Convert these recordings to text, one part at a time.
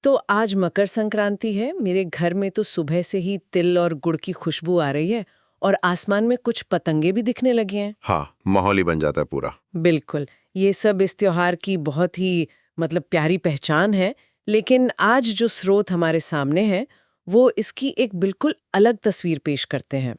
तो आज मकर संक्रांति है। मेरे घर में तो सुबह से ही तिल और गुड़ की खुशबू आ रही है और आसमान में कुछ पतंगे भी दिखने लगे हैं। हाँ, माहौल ही बन जाता है पूरा। बिल्कुल, ये सब इस त्योहार की बहुत ही प्यारी पहचान है। लेकिन आज जो स्रोत हमारे सामने है वो इसकी एक बिल्कुल अलग तस्वीर पेश करते हैं।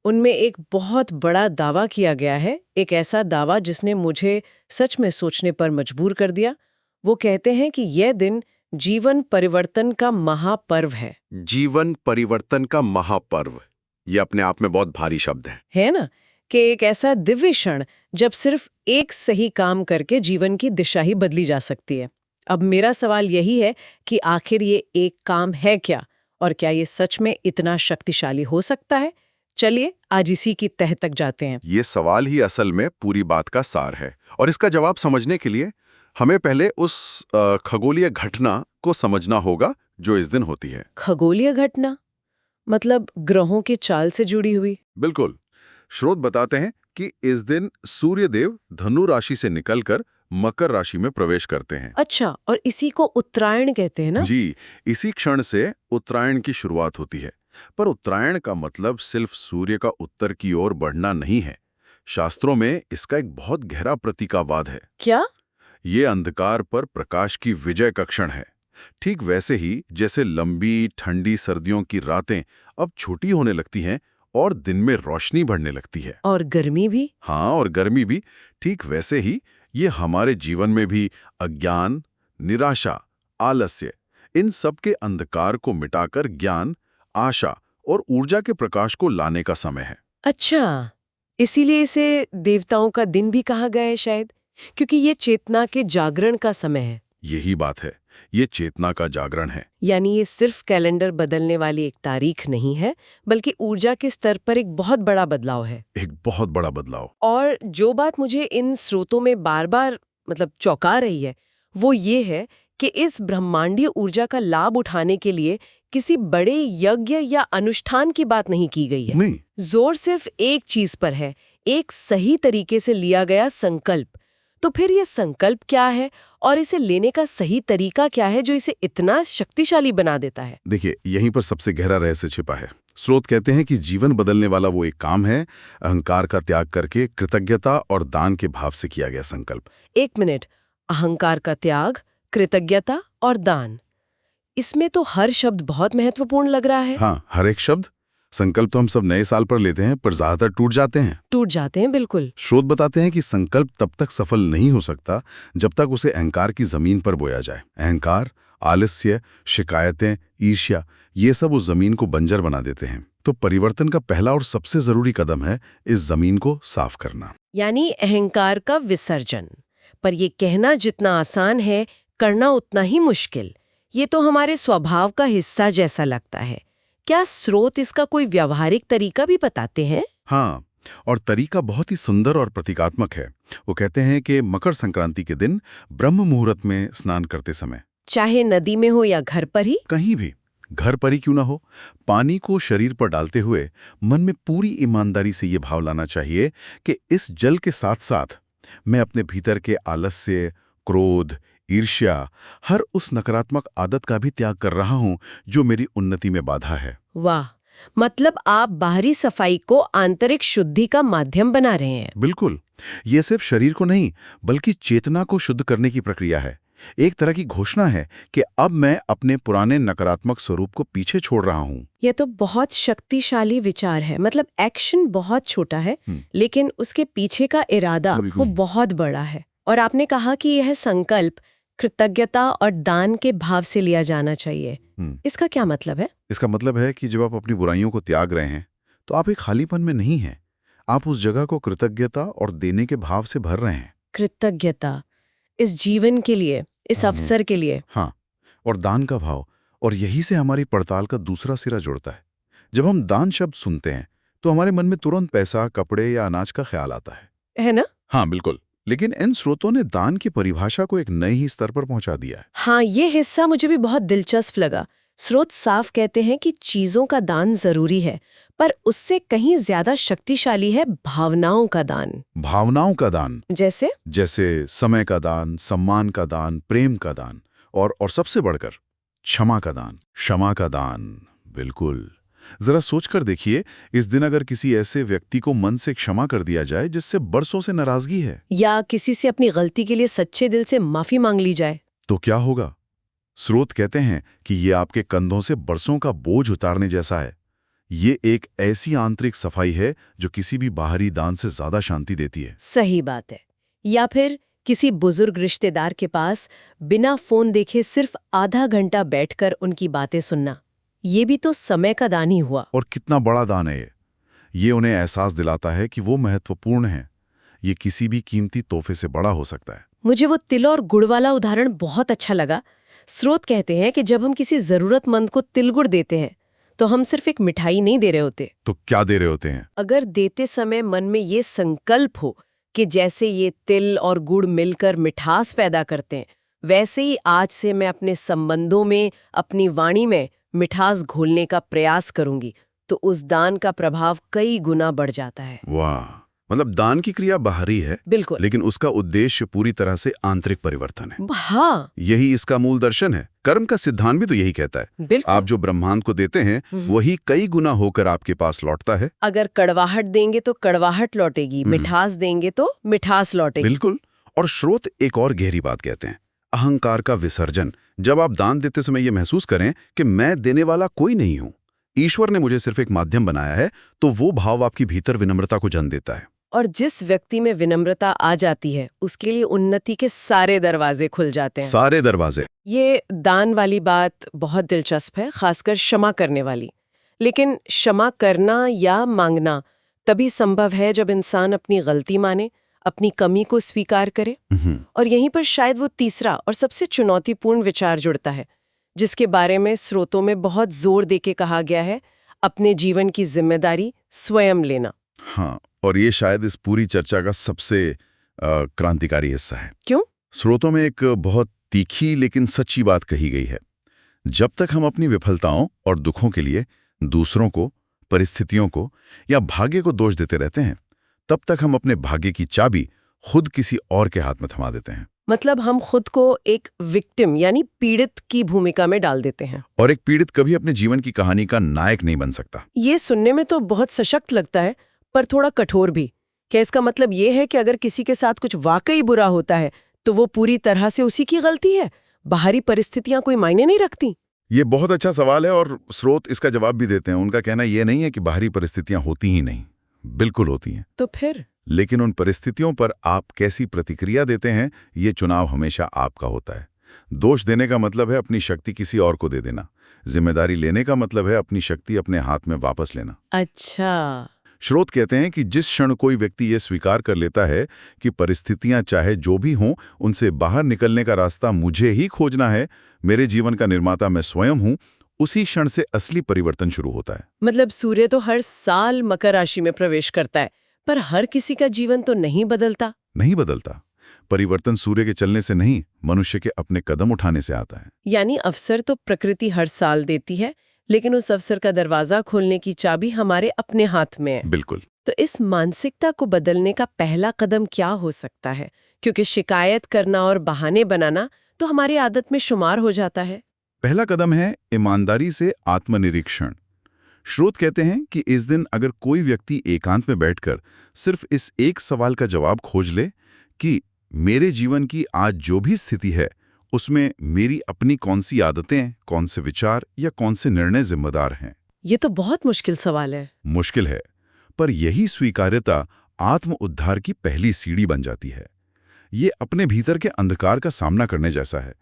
उनमें एक बहुत बड़ा दावा किया गया है, एक ऐसा दावा जिसने मुझे सच में सोचने पर मजबूर कर दिया। वो कहते हैं कि यह दिन जीवन परिवर्तन का महापर्व है। जीवन परिवर्तन का महापर्व, ये अपने आप में बहुत भारी शब्द है ना, कि एक ऐसा दिव्य क्षण जब सिर्फ एक सही काम करके जीवन की दिशा ही बदली जा सकती है। अब मेरा सवाल यही है कि आखिर ये एक काम है क्या, और क्या ये सच में इतना शक्तिशाली हो सकता है? चलिए आज इसी की तह तक जाते हैं। ये सवाल ही असल में पूरी बात का सार है, और इसका जवाब समझने के लिए हमें पहले उस खगोलीय घटना को समझना होगा जो इस दिन होती है। खगोलीय घटना मतलब ग्रहों की चाल से जुड़ी हुई? बिल्कुल। स्रोत बताते हैं कि इस दिन सूर्यदेव धनु राशि से निकलकर मकर राशि में प्रवेश करते हैं। अच्छा, और इसी को उत्तरायण कहते हैं ना? जी, इसी क्षण से उत्तरायण की शुरुआत होती है। पर उत्तरायण का मतलब सिर्फ सूर्य का उत्तर की ओर बढ़ना नहीं है। शास्त्रों में इसका एक बहुत गहरा प्रतीकावाद है। क्या? ये अंधकार पर प्रकाश की विजय का क्षण है। ठीक वैसे ही जैसे लंबी ठंडी सर्दियों की रातें अब छोटी होने लगती हैं और दिन में रोशनी बढ़ने लगती है। और गर्मी भी? हाँ, और गर्मी भी। ठीक वैसे ही ये हमारे जीवन में भी अज्ञान, निराशा, आलस्य, इन सब के अंधकार को मिटाकर ज्ञान, आशा और ऊर्जा के प्रकाश को लाने का समय है। अच्छा, इसीलिए इसे देवताओं का दिन भी कहा गया है शायद, क्योंकि ये चेतना के जागरण का समय है। यही बात है, ये चेतना का जागरण है। यानी ये सिर्फ कैलेंडर बदलने वाली एक तारीख नहीं है, बल्कि ऊर्जा के स्तर पर एक बहुत बड़ा बदलाव है। एक बहुत बड़ा बदलाव। और जो बात मुझे इन स्रोतों में बार बार चौंका रही है, वो ये है कि इस ब्रह्मांडीय ऊर्जा का लाभ उठाने के लिए किसी बड़े यज्ञ या अनुष्ठान की बात नहीं की गई है। नहीं। जोर सिर्फ एक चीज पर है, एक सही तरीके से लिया गया संकल्प। तो फिर ये संकल्प क्या है और इसे लेने का सही तरीका क्या है जो इसे इतना शक्तिशाली बना देता है? देखिए, यहीं पर सबसे गहरा रहस्य छिपा है। स्रोत कहते हैं कि जीवन बदलने वाला वो एक काम है, अहंकार का त्याग करके कृतज्ञता और दान के भाव से किया गया संकल्प। एक मिनट, अहंकार का त्याग, कृतज्ञता और दान, इसमें तो हर शब्द बहुत महत्वपूर्ण लग रहा है। हाँ, हर एक शब्द। संकल्प तो हम सब नए साल पर लेते हैं, पर ज्यादातर टूट जाते हैं। बिल्कुल। स्रोत बताते हैं कि संकल्प तब तक सफल नहीं हो सकता जब तक उसे अहंकार की जमीन पर बोया जाए। अहंकार, आलस्य, शिकायतें, ईर्ष्या, ये सब उस जमीन को बंजर बना देते हैं। तो परिवर्तन का पहला और सबसे जरूरी कदम है इस जमीन को साफ करना, यानी अहंकार का विसर्जन। पर ये कहना जितना आसान है, करना उतना ही मुश्किल। ये तो हमारे स्वभाव का हिस्सा जैसा लगता है। क्या स्रोत इसका कोई व्यावहारिक तरीका भी बताते हैं? हाँ, और तरीका बहुत ही सुंदर और प्रतीकात्मक है। वो कहते हैं कि मकर संक्रांति के दिन ब्रह्म मुहूर्त में स्नान करते समय, चाहे नदी में हो या घर पर ही, कहीं भी, घर पर ही क्यों ना हो, पानी को शरीर पर डालते हुए मन में पूरी ईमानदारी से ये भाव लाना चाहिए कि इस जल के साथ साथ मैं अपने भीतर के आलस्य, क्रोध, ईर्ष्या, हर उस नकारात्मक आदत का भी त्याग कर रहा हूं जो मेरी उन्नति में बाधा है। वाह, मतलब आप बाहरी सफाई को आंतरिक शुद्धि का माध्यम बना रहे हैं। बिल्कुल। ये सिर्फ शरीर को नहीं, बल्कि चेतना को शुद्ध करने की प्रक्रिया है। एक तरह की घोषणा है कि अब मैं अपने पुराने नकारात्मक स्वरूप को पीछे छोड़ रहा हूं। यह तो बहुत शक्तिशाली विचार है। एक्शन बहुत छोटा है, लेकिन उसके पीछे का इरादा वो बहुत बड़ा है। और आपने कहा कि यह संकल्प कृतज्ञता और दान के भाव से लिया जाना चाहिए। इसका क्या मतलब है? इसका मतलब है कि जब आप अपनी बुराइयों को त्याग रहे हैं तो आप एक खालीपन में नहीं हैं। आप उस जगह को कृतज्ञता और देने के भाव से भर रहे हैं। कृतज्ञता इस जीवन के लिए, इस अवसर के लिए। हाँ, और दान का भाव, और यही से हमारी पड़ताल का दूसरा सिरा जुड़ता है। जब हम दान शब्द सुनते हैं तो हमारे मन में तुरंत पैसा, कपड़े या अनाज का ख्याल आता है ना? हाँ, बिल्कुल। लेकिन इन स्रोतों ने दान की परिभाषा को एक नए ही स्तर पर पहुंचा दिया है। हाँ, ये हिस्सा मुझे भी बहुत दिलचस्प लगा। स्रोत साफ कहते हैं कि चीजों का दान जरूरी है, पर उससे कहीं ज्यादा शक्तिशाली है भावनाओं का दान। भावनाओं का दान जैसे समय का दान, सम्मान का दान, प्रेम का दान, और सबसे बढ़कर क्षमा का दान, क्षमा का दान, बिल्कुल। जरा सोचकर देखिए, इस दिन अगर किसी ऐसे व्यक्ति को मन से क्षमा कर दिया जाए जिससे बरसों से नाराजगी है, या किसी से अपनी गलती के लिए सच्चे दिल से माफी मांग ली जाए, तो क्या होगा? स्रोत कहते हैं कि ये आपके कंधों से बरसों का बोझ उतारने जैसा है। ये एक ऐसी आंतरिक सफाई है जो किसी भी बाहरी दान से ज्यादा शांति देती है। सही बात है। या फिर किसी बुजुर्ग रिश्तेदार के पास बिना फोन देखे सिर्फ आधा घंटा बैठकर उनकी बातें सुनना, ये भी तो समय का दान ही हुआ। और कितना बड़ा दान है ये उन्हें एहसास दिलाता है कि वो महत्वपूर्ण है। ये किसी भी कीमती तोहफे से बड़ा हो सकता है। मुझे वो तिल और गुड़ वाला उदाहरण बहुत अच्छा लगा। स्रोत कहते हैं कि जब हम किसी जरूरतमंद को तिल गुड़ देते हैं तो हम सिर्फ एक मिठाई नहीं दे रहे होते। तो क्या दे रहे होते हैं? अगर देते समय मन में ये संकल्प हो कि जैसे ये तिल और गुड़ मिलकर मिठास पैदा करते हैं, वैसे ही आज से मैं अपने संबंधों में, अपनी वाणी में मिठास घोलने का प्रयास करूंगी, तो उस दान का प्रभाव कई गुना बढ़ जाता है। वाह, मतलब दान की क्रिया बाहरी है, बिल्कुल, लेकिन उसका उद्देश्य पूरी तरह से आंतरिक परिवर्तन है। हाँ, यही इसका मूल दर्शन है। कर्म का सिद्धांत भी तो यही कहता है। बिल्कुल। आप जो ब्रह्मांड को देते हैं वही कई गुना होकर आपके पास लौटता है। अगर कड़वाहट देंगे तो कड़वाहट लौटेगी, मिठास देंगे तो मिठास लौटेगी। बिल्कुल। और स्रोत एक और गहरी बात कहते हैं, अहंकार का विसर्जन। जब आप दान देते समय ये महसूस करें कि मैं देने वाला कोई नहीं हूं, ईश्वर ने मुझे सिर्फ एक माध्यम बनाया है, तो वो भाव आपकी भीतर विनम्रता को जन्म देता है। और जिस व्यक्ति में विनम्रता आ जाती है, उसके लिए उन्नति के सारे दरवाजे खुल जाते हैं। सारे दरवाजे। ये दान वाली बात बहुत दिलचस्प है, खासकर क्षमा करने वाली। लेकिन क्षमा करना या मांगना तभी संभव है जब इंसान अपनी गलती माने, अपनी कमी को स्वीकार करे। और यहीं पर शायद वो तीसरा और सबसे चुनौतीपूर्ण विचार जुड़ता है, जिसके बारे में स्रोतों में बहुत जोर देके कहा गया है, अपने जीवन की जिम्मेदारी स्वयं लेना। हाँ, और ये शायद इस पूरी चर्चा का सबसे क्रांतिकारी हिस्सा है। क्यों? स्रोतों में एक बहुत तीखी लेकिन सच्ची बात कही गई है। जब तक हम अपनी विफलताओं और दुखों के लिए दूसरों को, परिस्थितियों को या भाग्य को दोष देते रहते हैं, तब तक हम अपने भाग्य की चाबी खुद किसी और के हाथ में थमा देते हैं। मतलब हम खुद को एक विक्टिम यानी पीड़ित की भूमिका में डाल देते हैं। और एक पीड़ित कभी अपने जीवन की कहानी का नायक नहीं बन सकता। ये सुनने में तो बहुत सशक्त लगता है, पर थोड़ा कठोर भी। क्या इसका मतलब ये है कि अगर किसी के साथ कुछ वाकई बुरा होता है तो वो पूरी तरह से उसी की गलती है, बाहरी परिस्थितियां कोई मायने नहीं रखती? ये बहुत अच्छा सवाल है और स्रोत इसका जवाब भी देते हैं। उनका कहना ये नहीं है कि बाहरी परिस्थितियां होती ही नहीं, बिल्कुल होती हैं। तो फिर? लेकिन उन परिस्थितियों पर आप कैसी प्रतिक्रिया देते हैं, ये चुनाव हमेशा आपका होता है। दोष देने का मतलब है अपनी शक्ति किसी और को दे देना। जिम्मेदारी लेने का मतलब है अपनी शक्ति अपने हाथ में वापस लेना। अच्छा। स्रोत कहते हैं कि जिस क्षण कोई व्यक्ति ये स्वीकार कर लेता है कि परिस्थितियां चाहे जो भी हों, उनसे बाहर निकलने का रास्ता मुझे ही खोजना है, मेरे जीवन का निर्माता मैं स्वयं हूं, उसी क्षण से असली परिवर्तन शुरू होता है। मतलब सूर्य तो हर साल मकर राशि में प्रवेश करता है, पर हर किसी का जीवन तो नहीं बदलता। नहीं बदलता। परिवर्तन सूर्य के चलने से नहीं, मनुष्य के अपने कदम उठाने से आता है। यानी अवसर तो प्रकृति हर साल देती है, लेकिन उस अवसर का दरवाजा खोलने की चाबी हमारे अपने हाथ में है। बिल्कुल। तो इस मानसिकता को बदलने का पहला कदम क्या हो सकता है? क्योंकि शिकायत करना और बहाने बनाना तो हमारी आदत में शुमार हो जाता है। पहला कदम है ईमानदारी से आत्मनिरीक्षण। स्रोत कहते हैं कि इस दिन अगर कोई व्यक्ति एकांत में बैठकर सिर्फ इस एक सवाल का जवाब खोज ले कि मेरे जीवन की आज जो भी स्थिति है, उसमें मेरी अपनी कौन सी आदतें, कौन से विचार या कौन से निर्णय जिम्मेदार हैं। ये तो बहुत मुश्किल सवाल है। मुश्किल है, पर यही स्वीकार्यता आत्म उद्धार की पहली सीढ़ी बन जाती है। ये अपने भीतर के अंधकार का सामना करने जैसा है।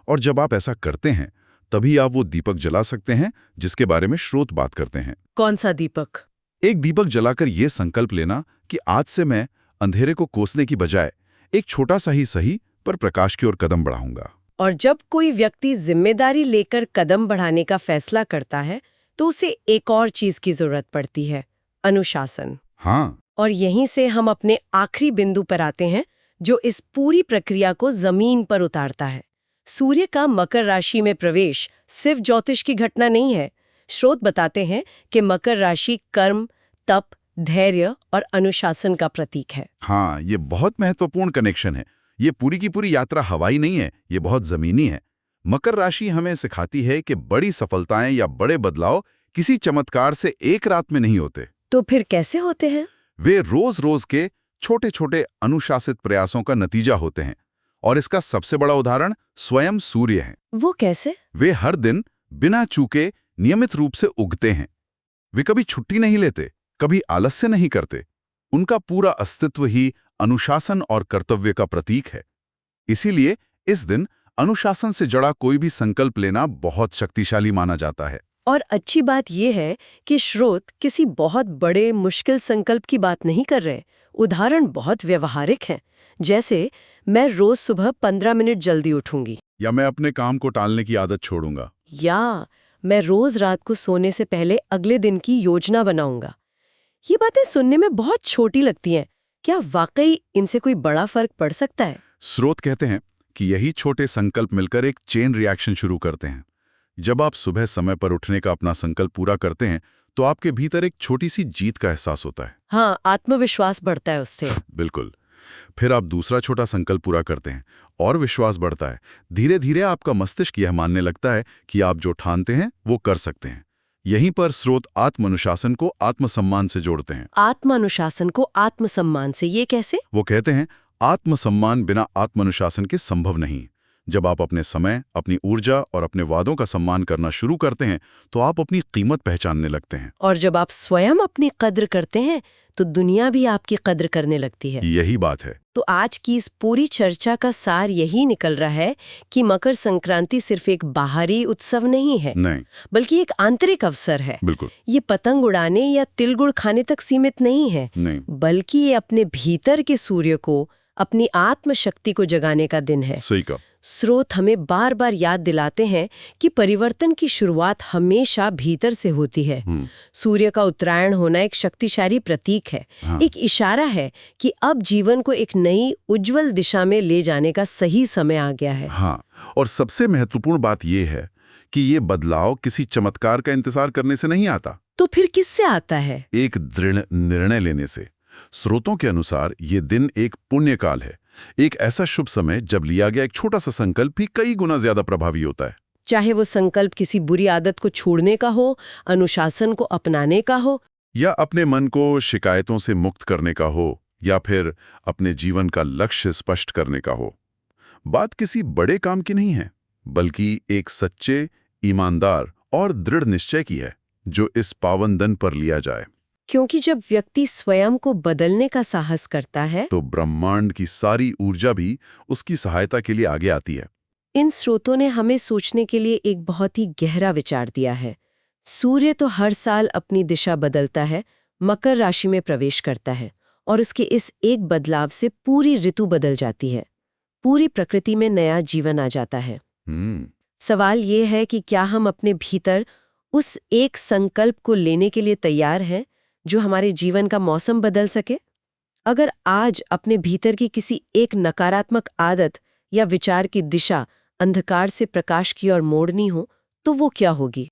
और जब आप ऐसा करते हैं, तभी आप वो दीपक जला सकते हैं जिसके बारे में स्रोत बात करते हैं। कौन सा दीपक? एक दीपक जलाकर ये संकल्प लेना कि आज से मैं अंधेरे को कोसने की बजाय एक छोटा सा ही सही पर प्रकाश की ओर कदम बढ़ाऊंगा। और जब कोई व्यक्ति जिम्मेदारी लेकर कदम बढ़ाने का फैसला करता है, तो उसे एक और चीज की जरूरत पड़ती है, अनुशासन। हाँ। और यहीं से हम अपने आखिरी बिंदु पर आते हैं, जो इस पूरी प्रक्रिया को जमीन पर उतारता है। सूर्य का मकर राशि में प्रवेश सिर्फ ज्योतिष की घटना नहीं है। स्रोत बताते हैं कि मकर राशि कर्म, तप, धैर्य और अनुशासन का प्रतीक है। हाँ, ये बहुत महत्वपूर्ण कनेक्शन है। ये पूरी की पूरी यात्रा हवाई नहीं है, ये बहुत जमीनी है। मकर राशि हमें सिखाती है कि बड़ी सफलताएं या बड़े बदलाव किसी चमत्कार से एक रात में नहीं होते। तो फिर कैसे होते हैं? वे रोज-रोज के छोटे-छोटे अनुशासित प्रयासों का नतीजा होते हैं। और इसका सबसे बड़ा उदाहरण स्वयं सूर्य है। वो कैसे? वे हर दिन बिना चूके नियमित रूप से उगते हैं। वे कभी छुट्टी नहीं लेते, कभी आलस्य नहीं करते। उनका पूरा अस्तित्व ही अनुशासन और कर्तव्य का प्रतीक है। इसीलिए इस दिन अनुशासन से जुड़ा कोई भी संकल्प लेना बहुत शक्तिशाली माना जाता है। और अच्छी बात यह है कि श्रोत किसी बहुत बड़े मुश्किल संकल्प की बात नहीं कर रहे। उदाहरण बहुत व्यवहारिक हैं, जैसे मैं रोज सुबह 15 मिनट जल्दी उठूंगी, या मैं अपने काम को टालने की आदत छोड़ूंगा, या मैं रोज रात को सोने से पहले अगले दिन की योजना बनाऊंगा। ये बातें सुनने में बहुत छोटी लगती हैं। क्या वाकई इनसे कोई बड़ा फर्क पड़ सकता है? स्रोत कहते हैं कि यही छोटे संकल्प मिलकर एक चेन रिएक्शन शुरू करते हैं। जब आप सुबह समय पर उठने का अपना संकल्प पूरा करते हैं तो आपके भीतर एक छोटी सी जीत का एहसास होता है। हाँ, आत्मविश्वास बढ़ता है उससे। बिल्कुल। फिर आप दूसरा छोटा संकल्प पूरा करते हैं और विश्वास बढ़ता है। धीरे धीरे आपका मस्तिष्क यह मानने लगता है कि आप जो ठानते हैं वो कर सकते हैं। यहीं पर स्रोत आत्मानुशासन को आत्मसम्मान से जोड़ते हैं। आत्मानुशासन को आत्मसम्मान से, ये कैसे? वो कहते हैं आत्मसम्मान बिना आत्मानुशासन के संभव नहीं। जब आप अपने समय, अपनी ऊर्जा और अपने वादों का सम्मान करना शुरू करते हैं तो आप अपनी कीमत पहचानने लगते हैं। और जब आप स्वयं अपनी कद्र करते हैं तो दुनिया भी आपकी कद्र करने लगती है। यही बात है। तो आज की इस पूरी चर्चा का सार यही निकल रहा है कि मकर संक्रांति सिर्फ एक बाहरी उत्सव नहीं है, नहीं, बल्कि एक आंतरिक अवसर है। बिल्कुल। ये पतंग उड़ाने या तिल गुड़ खाने तक सीमित नहीं है, नहीं, बल्कि ये अपने भीतर के सूर्य को, अपनी आत्मशक्ति को जगाने का दिन है। सही कहा। स्रोत हमें बार बार याद दिलाते हैं कि परिवर्तन की शुरुआत हमेशा भीतर से होती है। सूर्य का उत्तरायण होना एक शक्तिशाली प्रतीक है। हाँ। एक इशारा है कि अब जीवन को एक नई उज्जवल दिशा में ले जाने का सही समय आ गया है। हाँ, और सबसे महत्वपूर्ण बात यह है कि ये बदलाव किसी चमत्कार का इंतजार करने से नहीं आता। तो फिर किससे आता है? एक दृढ़ निर्णय लेने से। स्रोतों के अनुसार ये दिन एक पुण्य काल है, एक ऐसा शुभ समय जब लिया गया एक छोटा सा संकल्प भी कई गुना ज्यादा प्रभावी होता है। चाहे वो संकल्प किसी बुरी आदत को छोड़ने का हो, अनुशासन को अपनाने का हो, या अपने मन को शिकायतों से मुक्त करने का हो, या फिर अपने जीवन का लक्ष्य स्पष्ट करने का हो। बात किसी बड़े काम की नहीं है, बल्कि एक सच्चे, ईमानदार और दृढ़ निश्चय की है जो इस पावन दिन पर लिया जाए। क्योंकि जब व्यक्ति स्वयं को बदलने का साहस करता है तो ब्रह्मांड की सारी ऊर्जा भी उसकी सहायता के लिए आगे आती है। इन स्रोतों ने हमें सोचने के लिए एक बहुत ही गहरा विचार दिया है। सूर्य तो हर साल अपनी दिशा बदलता है, मकर राशि में प्रवेश करता है, और उसके इस एक बदलाव से पूरी ऋतु बदल जाती है, पूरी प्रकृति में नया जीवन आ जाता है। सवाल ये है कि क्या हम अपने भीतर उस एक संकल्प को लेने के लिए तैयार हैं जो हमारे जीवन का मौसम बदल सके? अगर आज अपने भीतर की किसी एक नकारात्मक आदत या विचार की दिशा अंधकार से प्रकाश की ओर मोड़नी हो, तो वो क्या होगी?